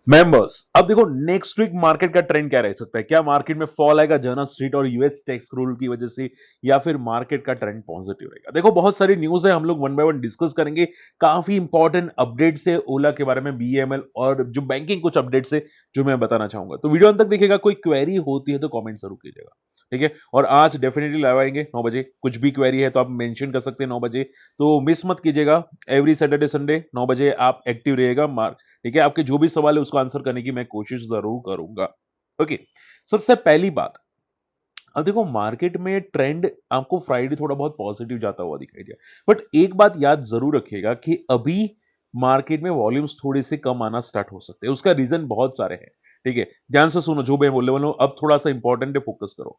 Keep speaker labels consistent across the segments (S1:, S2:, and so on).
S1: Members, अब देखो next week market का ट्रेंड क्या रह सकता है। क्या मार्केट में फॉल आएगा जर्नल स्ट्रीट और यूएस टैक्स रूल की वजह से, या फिर मार्केट का ट्रेंड पॉजिटिव रहेगा। देखो बहुत सारी न्यूज है, हम लोग वन बाय वन डिस्कस करेंगे। काफी इंपॉर्टेंट अपडेट्स है ओला के बारे में, बीएमएल और जो बैंकिंग कुछ अपडेट्स है जो मैं बताना चाहूंगा। तो वीडियो अंत तक देखिएगा। कोई क्वेरी होती है तो कमेंट जरूर कीजिएगा, ठीक है। और आज डेफिनेटली लाइव आएंगे 9 बजे। कुछ भी क्वेरी है तो आप मेंशन कर सकते हैं 9 बजे, तो मिस मत कीजिएगा। एवरी सैटरडे संडे 9 बजे आप एक्टिव रहिएगा। ठीक है, आपके जो भी सवाल है उसको आंसर करने की मैं कोशिश जरूर करूंगा। ओके, सबसे पहली बात, अब देखो मार्केट में ट्रेंड आपको फ्राइडे थोड़ा बहुत पॉजिटिव जाता हुआ दिखाई दिया, बट एक बात याद जरूर रखिएगा कि अभी मार्केट में वॉल्यूम्स थोड़े से कम आना स्टार्ट हो सकते हैं। उसका रीजन बहुत सारे हैं, ठीक है। ध्यान से सुनो जो मैं बोलने वाला हूं, अब थोड़ा सा इंपॉर्टेंट है, फोकस करो।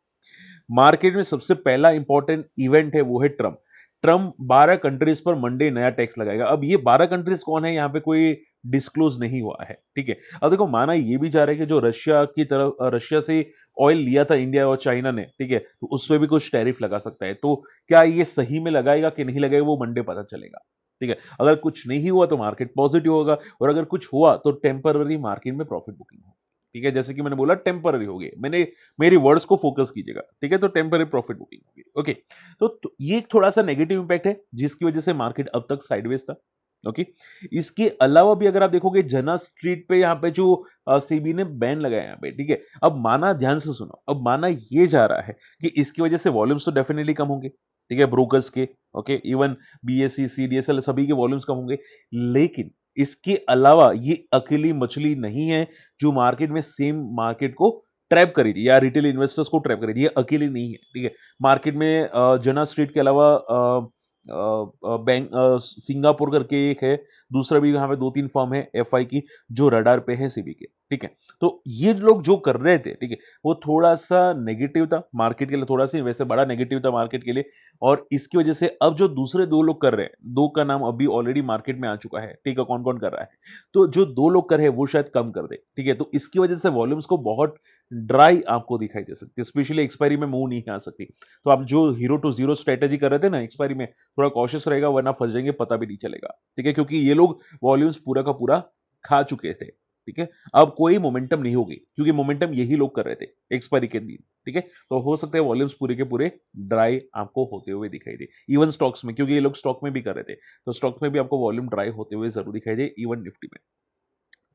S1: मार्केट में सबसे पहला इंपॉर्टेंट इवेंट है, वो है ट्रम्प। ट्रम्प 12 कंट्रीज पर मंडे नया टैक्स लगाएगा। अब ये 12 कंट्रीज कौन है, यहां पे कोई डिस्क्लोज नहीं हुआ है, ठीक है। अब देखो माना ये भी जा रहा है कि जो रशिया की तरफ, रशिया से ऑयल लिया था इंडिया और चाइना ने, ठीक है, तो उस पर भी कुछ टैरिफ लगा सकता है। तो क्या ये सही में लगाएगा कि नहीं लगाएगा, वो मंडे पता चलेगा, ठीक है। अगर कुछ नहीं हुआ तो मार्केट पॉजिटिव होगा, और अगर कुछ हुआ तो टेम्पररी मार्केट में प्रॉफिट बुकिंग होगी, ठीक है। जैसे कि मैंने बोला टेम्पररी होगी, मैंने मेरी वर्ड्स को फोकस कीजिएगा, ठीक है। तो टेम्पररी प्रॉफिट बुकिंग होगी, ओके। तो ये एक थोड़ा सा नेगेटिव इंपैक्ट है जिसकी वजह से मार्केट अब तक साइडवेज था, ओके। इसके अलावा भी अगर आप देखोगे जना स्ट्रीट पे यहाँ पे जो सेबी ने बैन लगाया यहाँ पे, ठीक है। अब माना, ध्यान से सुनो, अब माना ये जा रहा है कि इसकी वजह से वॉल्यूम्स तो डेफिनेटली कम होंगे, ठीक है, ब्रोकर्स के, ओके, इवन बीएससी सीडीएसएल सभी के वॉल्यूम्स कम होंगे। लेकिन इसके अलावा ये अकेली मछली नहीं है जो मार्केट में सेम मार्केट को ट्रैप करी थी, या रिटेल इन्वेस्टर्स को ट्रैप करी थी। ये अकेली नहीं है, ठीक है। मार्केट में जना स्ट्रीट के अलावा बैंक सिंगापुर करके एक है, दूसरा भी यहाँ पे दो तीन फर्म है एफआई की जो रडार पे है सेबी के, ठीक है। तो ये लोग जो कर रहे थे, ठीक है, वो थोड़ा सा नेगेटिव था मार्केट के लिए, थोड़ा सा वैसे बड़ा नेगेटिव था मार्केट के लिए। और इसकी वजह से अब जो दूसरे दो लोग कर रहे हैं, दो का नाम अभी ऑलरेडी मार्केट में आ चुका है, ठीक है, कौन कौन कर रहा है, तो जो दो लोग कर रहे हैं वो शायद कम कर दे, ठीक है। तो इसकी वजह से वॉल्यूम्स को बहुत ड्राई आपको दिखाई दे सकती है, स्पेशली एक्सपायरी में मूव नहीं आ सकती। तो आप जो हीरो टू जीरो स्ट्रेटेजी कर रहे थे ना एक्सपायरी में, थोड़ा कॉशियस रहेगा, वरना फंस जाएंगे, पता भी नहीं चलेगा, ठीक है। क्योंकि ये लोग वॉल्यूम्स पूरा का पूरा खा चुके थे, ठीक है। अब कोई मोमेंटम नहीं होगी, क्योंकि मोमेंटम यही लोग कर रहे थे एक्सपायरी के दिन, ठीक है। तो हो सकता है वॉल्यूम्स पूरे के पूरे ड्राई आपको होते हुए दिखाई दे, इवन स्टॉक्स में, क्योंकि ये लोग स्टॉक में भी कर रहे थे, तो स्टॉक्स में भी आपको वॉल्यूम ड्राई होते हुए जरूर दिखाई दे, इवन निफ्टी में,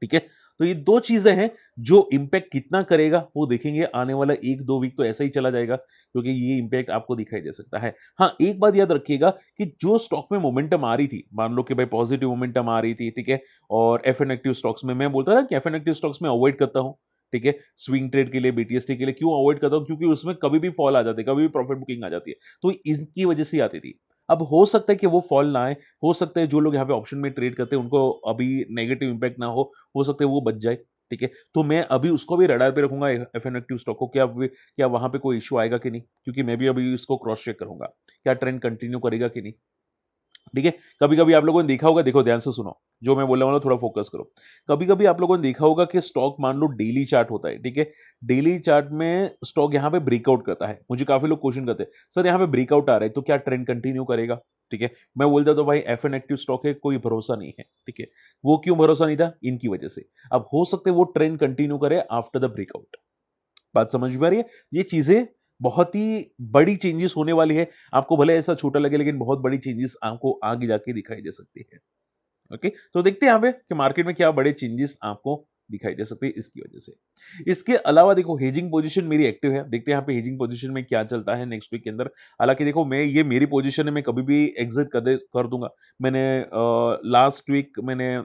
S1: ठीक है। तो ये दो चीजें हैं जो इंपैक्ट कितना करेगा वो देखेंगे आने वाला एक दो वीक, तो ऐसा ही चला जाएगा, क्योंकि ये इंपैक्ट आपको दिखाई दे सकता है। हाँ, एक बात याद रखिएगा कि जो स्टॉक में मोमेंटम आ रही थी, मान लो कि भाई पॉजिटिव मोमेंटम आ रही थी, ठीक है, और एफ एन एक्टिव स्टॉक्स में, मैं बोलता था कि एफ एन एक्टिव स्टॉक्स में अवॉइड करता हूं, ठीक है, स्विंग ट्रेड के लिए, बीटीएसटी के लिए। क्यों अवॉइड करता हूं, क्योंकि उसमें कभी भी फॉल आ जाती है, कभी भी प्रॉफिट बुकिंग आ जाती है, तो इसकी वजह से आती थी। अब हो सकता है कि वो फॉल ना आए, हो सकता है जो लोग यहाँ पे ऑप्शन में ट्रेड करते हैं उनको अभी नेगेटिव इंपैक्ट ना हो सकता है वो बच जाए, ठीक है। तो मैं अभी उसको भी रडार पे रखूंगा, एफ एन एक्टिव स्टॉक को, क्या वहां पे कोई इश्यू आएगा कि नहीं, क्योंकि मैं भी अभी इसको क्रॉस चेक करूंगा, क्या ट्रेंड कंटिन्यू करेगा कि नहीं, ठीक है। कभी कभी आप लोगों ने देखा होगा, देखो ध्यान से सुनो, जो मैं बोलने वाला हूं थोड़ा फोकस करो। कभी कभी आप लोगों ने देखा होगा कि स्टॉक, मान लो डेली चार्ट होता है, ठीक है, डेली चार्ट में स्टॉक यहाँ पे ब्रेकआउट करता है। मुझे काफी लोग क्वेश्चन करते हैं, सर यहाँ पे ब्रेकआउट आ रहा है तो क्या ट्रेंड कंटिन्यू करेगा, ठीक है। मैं बोलता तो भाई एफ एन एक्टिव स्टॉक है, कोई भरोसा नहीं है, ठीक है। वो क्यों भरोसा नहीं था, इनकी वजह से। अब हो सकता है वो ट्रेंड कंटिन्यू करे आफ्टर द ब्रेकआउट। बात समझ में आ रही है, ये चीजें बहुत ही बड़ी चेंजेस होने वाली है। आपको भले ऐसा छोटा लगे, लेकिन बहुत बड़ी चेंजेस आपको आगे जाके दिखाई दे सकती है, ओके। तो देखते हैं यहाँ पे कि मार्केट में क्या बड़े चेंजेस आपको दिखाई दे सकते हैं इसकी वजह से। इसके अलावा देखो हेजिंग पोजीशन मेरी एक्टिव है, देखते हैं यहाँ पे हेजिंग पोजीशन में क्या चलता है नेक्स्ट वीक के अंदर। हालांकि देखो मैं, ये मेरी पोजीशन है, मैं कभी भी एग्जिट कर दूंगा। मैंने लास्ट वीक मैंने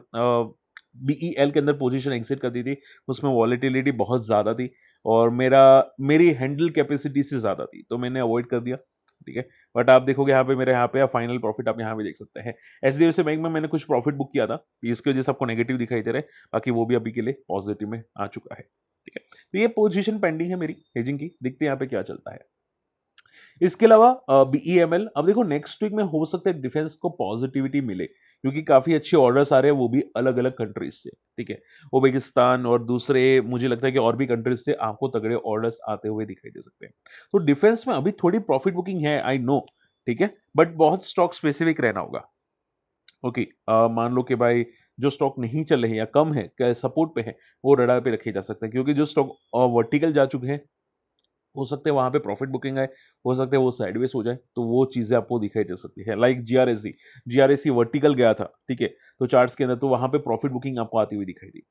S1: बीईएल के अंदर पोजीशन एग्जिट कर दी थी, उसमें वॉलेटिलिटी बहुत ज्यादा थी, और मेरी हैंडल कैपेसिटी से ज्यादा थी, तो मैंने अवॉइड कर दिया, ठीक है। बट आप देखोगे यहाँ पे मेरे, यहाँ पे फाइनल प्रॉफिट आप यहाँ पे देख सकते हैं। एचडीएफसी बैंक में मैंने कुछ प्रॉफिट बुक किया था, इसकी वजह से आपको नेगेटिव दिखाई दे रहा है, बाकी वो भी अभी के लिए पॉजिटिव में आ चुका है, ठीक है। तो ये पोजीशन पेंडिंग है मेरी हेजिंग की, देखते हैं यहाँ पे क्या चलता है। इसके अलावा बीईएमएल, अब देखो नेक्स्ट वीक में हो सकता है डिफेंस को पॉजिटिविटी मिले, क्योंकि काफी अच्छे ऑर्डर्स आ रहे हैं, वो भी अलग अलग कंट्रीज से, ठीक है। उज्बेकिस्तान और दूसरे, मुझे लगता है कि और भी कंट्रीज से आपको तगड़े ऑर्डर्स आते हुए दिखाई दे सकते हैं। तो डिफेंस में अभी थोड़ी प्रॉफिट बुकिंग है, आई नो, ठीक है, बट बहुत स्टॉक स्पेसिफिक रहना होगा, ओके, मान लो कि भाई जो स्टॉक नहीं चल रहे हैं या कम है, सपोर्ट पे है, वो रडार पे रखे जा सकते हैं, क्योंकि जो स्टॉक वर्टिकल जा चुके हैं, हो सकता है वहाँ पे प्रॉफिट बुकिंग आए, हो सकता है वो साइडवेज हो जाए, तो वो चीज़ें आपको दिखाई दे सकती है। लाइक जीआरएससी, जीआरएससी वर्टिकल गया था, ठीक है? तो चार्ट्स के अंदर तो वहाँ पे प्रॉफिट बुकिंग आपको आती हुई दिखाई दी।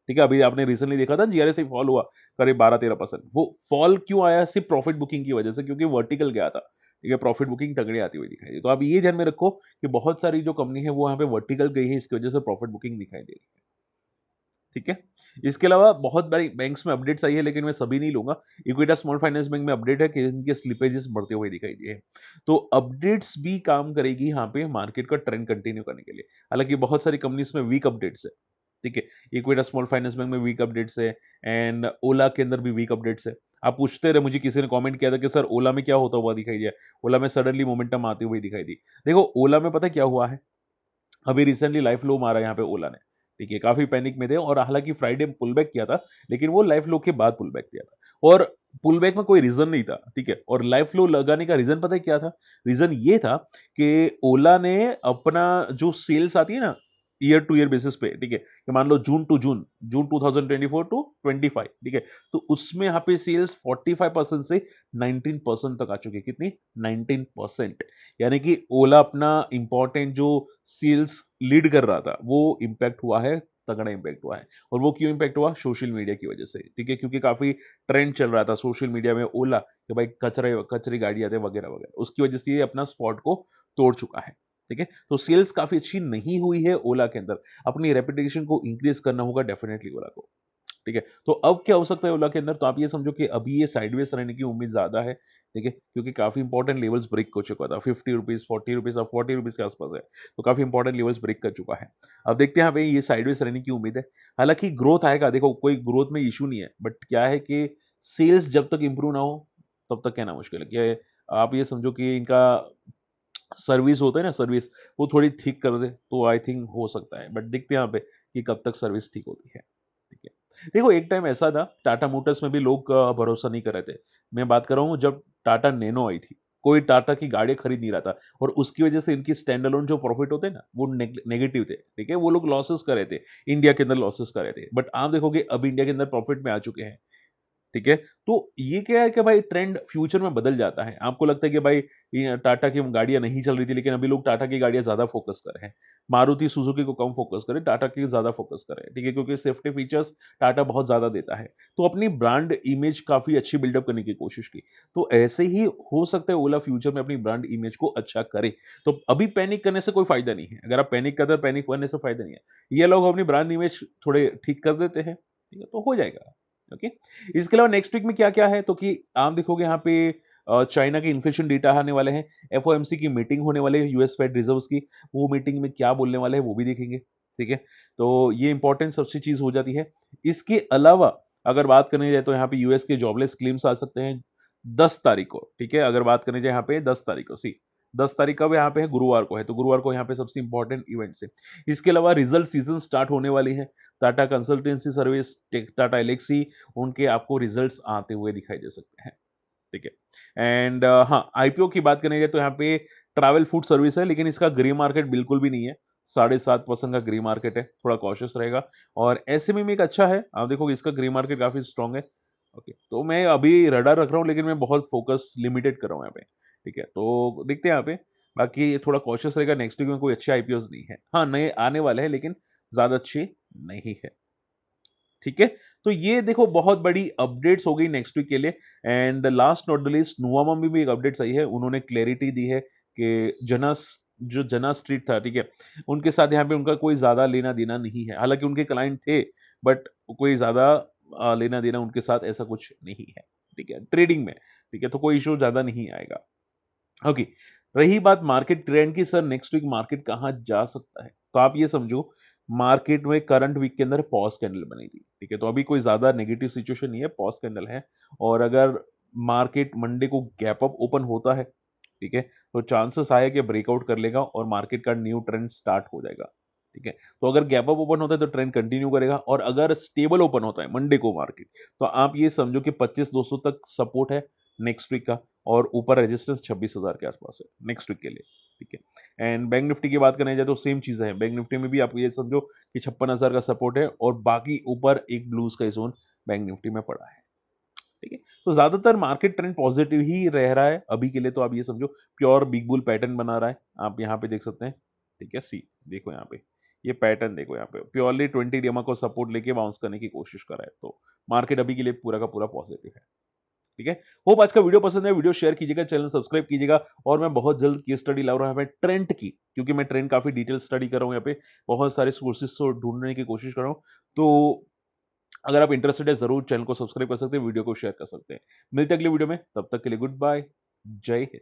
S1: ठीक है? अभी आपने रिसेंटली देखा था जीआरएससी फॉल हुआ करीब 12-13%। वो फॉल क्यों आया? सिर्फ प्रॉफिट बुकिंग की वजह से, क्योंकि वर्टिकल गया था। ठीक है? प्रॉफिट बुकिंग तगड़ी आती हुई दिखाई दी। तो आप ये ध्यान में रखो कि बहुत सारी जो कंपनी है वो यहाँ पे वर्टिकल गई है, इसकी वजह से प्रॉफिट बुकिंग दिखाई दे रही है। ठीक है? इसके अलावा बहुत बारी बैंक्स में अपडेट्स आई है, लेकिन मैं सभी नहीं लूँगा। इक्विटा स्मॉल फाइनेंस बैंक में अपडेट है कि इनके स्लिपेजेस बढ़ते हुए दिखाई दिए हैं। तो अपडेट्स भी काम करेगी यहाँ पे मार्केट का ट्रेंड कंटिन्यू करने के लिए। हालाँकि बहुत सारी कंपनीज़ में वीक अपडेट्स है। ठीक है? इक्विटा स्मॉल फाइनेंस बैंक में वीक अपडेट्स है एंड ओला के अंदर भी वीक अपडेट्स है। आप पूछते रहे, मुझे किसी ने कमेंट किया था कि सर ओला में क्या होता हुआ दिखाई दिया? ओला में सडनली मोमेंटम आती हुई दिखाई दी। देखो ओला में पता है क्या हुआ है? अभी रिसेंटली लाइफ लो मारा यहाँ पे ओला ने, ठीक है? काफ़ी पैनिक में थे और हालाँकि फ्राइडे में पुल बैक किया था, लेकिन वो लाइफ लो के बाद पुल बैक किया था और पुल बैक में कोई रीज़न नहीं था, ठीक है? और लाइफ लो लगाने का रीज़न पता है क्या था? रीज़न ये था कि ओला ने अपना जो सेल्स आती है ना, ईयर टू ईयर बेसिस पे, ठीक है? कि मान लो जून टू जून, जून 2024 टू 25, ठीक है? तो उसमें यहाँ पे सेल्स 45% से 19% तक आ चुकी है। कितनी? 19%। यानी कि ओला अपना इंपॉर्टेंट जो सेल्स लीड कर रहा था, वो इम्पैक्ट हुआ है, तगड़ा इम्पैक्ट हुआ है। और वो क्यों इम्पैक्ट हुआ? सोशल मीडिया की वजह से, ठीक है? क्योंकि काफ़ी ट्रेंड चल रहा था सोशल मीडिया में ओला कि भाई कचरे कचरे गाड़ी आते हैं वगैरह-वगैरह। उसकी वजह से ये अपना स्पॉट को तोड़ चुका है, ठीक है? तो सेल्स काफ़ी अच्छी नहीं हुई है ओला के अंदर। अपनी रेपुटेशन को इंक्रीज़ करना होगा डेफिनिटली ओला को। ठीक है? तो अब क्या हो सकता है ओला के अंदर? तो आप ये समझो कि अभी ये साइडवेज रहने की उम्मीद ज़्यादा है, ठीक है? क्योंकि काफ़ी इंपॉर्टेंट लेवल्स ब्रेक हो चुका था। ₹50, ₹40, अब ₹40 के आस-पास है। तो काफ़ी इंपॉर्टेंट लेवल्स ब्रेक कर चुका है। अब देखते हैं यहाँ पे ये साइडवेज रहने की उम्मीद है। हालाँकि ग्रोथ आएगा, देखो कोई ग्रोथ में इश्यू नहीं है, बट क्या है कि सेल्स जब तक इंप्रूव ना हो, तब तक कहना मुश्किल है। कि आप ये समझो कि इनका सर्विस होता है ना, सर्विस, वो थोड़ी ठीक कर दे, तो आई थिंक हो सकता है। बट देखते हैं यहाँ पे कि कब तक सर्विस ठीक होती है। ठीक है। देखो एक टाइम ऐसा था, टाटा मोटर्स में भी लोग भरोसा नहीं कर रहे थे। मैं बात कर रहा हूँ जब टाटा नैनो आई थी। कोई टाटा की गाड़ी खरीद नहीं रहा था और उसकी वजह से इनकी स्टैंड अलोन जो प्रॉफिट होते हैं ना, वो नेगेटिव थे। ठीक है? वो लोग लॉसेस कर रहे थे। इंडिया के अंदर लॉसेस कर रहे थे। बट आप देखोगे अब इंडिया के अंदर प्रॉफिट में आ चुके हैं। ठीक है? तो ये क्या है कि भाई ट्रेंड फ्यूचर में बदल जाता है। आपको लगता है कि भाई ये टाटा की गाड़ियाँ नहीं चल रही थी, लेकिन अभी लोग टाटा की गाड़ियाँ ज़्यादा फ़ोकस कर रहे हैं। मारुति सुजुकी को कम फ़ोकस कर रहे हैं, टाटा की ज़्यादा फ़ोकस कर रहे हैं। ठीक है? क्योंकि सेफ्टी फीचर्स टाटा बहुत ज़्यादा देता है। तो अपनी ब्रांड इमेज काफ़ी अच्छी बिल्डअप करने की कोशिश की। तो ऐसे ही हो सकता है ओला फ्यूचर में अपनी ब्रांड इमेज को अच्छा करे। तो अभी पैनिक करने से कोई फ़ायदा नहीं है। अगर आप पैनिक करते हैं, पैनिक करने से फ़ायदा नहीं है। ये लोग अपनी ब्रांड इमेज थोड़े ठीक कर देते हैं, ठीक है? तो हो जाएगा। ओके? इसके अलावा नेक्स्ट वीक में क्या-क्या है तो कि आप देखोगे यहाँ पे चाइना के इन्फ्लेशन डेटा आने वाले हैं, एफओएमसी की मीटिंग होने वाली है यूएस फेड रिजर्व्स की, वो मीटिंग में क्या बोलने वाले हैं वो भी देखेंगे, ठीक है? तो ये इंपॉर्टेंट सबसे चीज़ हो जाती है। इसके अलावा अगर बात करने जाए तो यहाँ पे यूएस के जॉबलेस क्लेम्स आ सकते हैं 10 तारीख को, ठीक है? अगर बात करने जाए यहाँ पे 10 तारीख को 10 तारीख कब यहाँ पे है? गुरुवार को है, तो गुरुवार को यहाँ पे सबसे इंपॉर्टेंट इवेंट्स है। इसके अलावा रिजल्ट सीज़न स्टार्ट होने वाली है। टाटा कंसल्टेंसी सर्विस, टाटा एल्क्सी, उनके आपको रिजल्ट्स आते हुए दिखाई दे सकते हैं। ठीक है। एंड हाँ, आईपीओ की बात करेंगे तो यहाँ पे ट्रैवल फूड सर्विस है, लेकिन इसका ग्रे मार्केट बिल्कुल भी नहीं है। 7.5% का ग्रे मार्केट है, थोड़ा कॉशियस रहेगा। और एसएमई में एक अच्छा है, आप देखोगे इसका ग्रे मार्केट काफ़ी स्ट्रॉन्ग है। ओके, तो मैं अभी रडार रख रहा हूँ, लेकिन मैं बहुत फोकस लिमिटेड कर रहा हूँ यहाँ पे। ठीक है, तो देखते हैं यहाँ पे। बाकी ये थोड़ा कॉशियस रहेगा, नेक्स्ट वीक में कोई अच्छे आईपीओज नहीं है। हाँ, नए आने वाले हैं, लेकिन ज़्यादा अच्छे नहीं है। ठीक है? तो ये देखो बहुत बड़ी अपडेट्स हो गई नेक्स्ट वीक के लिए and last not the least Nuvama में भी एक अपडेट्स आई है। उन्होंने क्लैरिटी दी है कि जो जना स्ट्रीट था, ठीक है? उनके साथ यहाँ पे उनका कोई ज़्यादा लेना-देना नहीं है। हालाँकि उनके क्लाइंट थे, बट कोई ज़्यादा लेना-देना उनके साथ ऐसा कुछ नहीं है। ठीक है? ट्रेडिंग में, ठीक है? तो कोई इश्यू ज़्यादा नहीं आएगा। ओके, रही बात मार्केट ट्रेंड की, सर नेक्स्ट वीक मार्केट कहाँ जा सकता है? तो आप ये समझो मार्केट में करंट वीक के अंदर पॉज कैंडल बनी थी, ठीक है? तो अभी कोई ज़्यादा नेगेटिव सिचुएशन नहीं है, पॉज कैंडल है और अगर मार्केट मंडे को गैप अप ओपन होता है, ठीक है? तो चांसेस है कि ब्रेकआउट कर लेगा और मार्केट का न्यू ट्रेंड स्टार्ट हो जाएगा, ठीक है? तो अगर गैप अप ओपन होता है तो ट्रेंड कंटिन्यू करेगा और अगर स्टेबल ओपन होता है मंडे को मार्केट, तो आप ये समझो कि 25,200 तक सपोर्ट है नेक्स्ट वीक का और ऊपर रेजिस्टेंस 26,000 के आसपास है नेक्स्ट वीक के लिए। ठीक है। एंड बैंक निफ्टी की बात करने जाए तो सेम चीज़ें हैं। बैंक निफ्टी में भी आप ये समझो कि 56,000 का सपोर्ट है और बाकी ऊपर एक blue sky zone bank Nifty में पड़ा है। ठीक है। तो ज़्यादातर मार्केट ट्रेंड पॉजिटिव ही रह रहा है अभी के लिए, तो आप ये समझो प्योर बिग बुल पैटर्न बना रहा है। आप यहाँ पे देख सकते हैं। ठीक है, सी देखो यहाँ पे, ये पैटर्न देखो यहाँ पे प्योरली 20 डीएमए को सपोर्ट लेके बाउंस करने की कोशिश कर रहा है। तो मार्केट अभी के लिए पूरा का पूरा पॉजिटिव है। ठीक है। होप आज का वीडियो पसंद है, वीडियो शेयर कीजिएगा, चैनल सब्सक्राइब कीजिएगा और मैं बहुत जल्द केस स्टडी ला रहा हूँ यहाँ पे ट्रेंड की, क्योंकि मैं ट्रेंड काफी डिटेल स्टडी कर रहा हूँ यहाँ पे, बहुत सारे सोर्सेस को ढूंढने की कोशिश कर रहा हूँ। तो अगर आप इंटरेस्टेड है जरूर चैनल को सब्सक्राइब कर सकते हैं, वीडियो को शेयर कर सकते हैं। मिलते हैं अगले वीडियो में, तब तक के लिए गुड बाय, जय हिंद।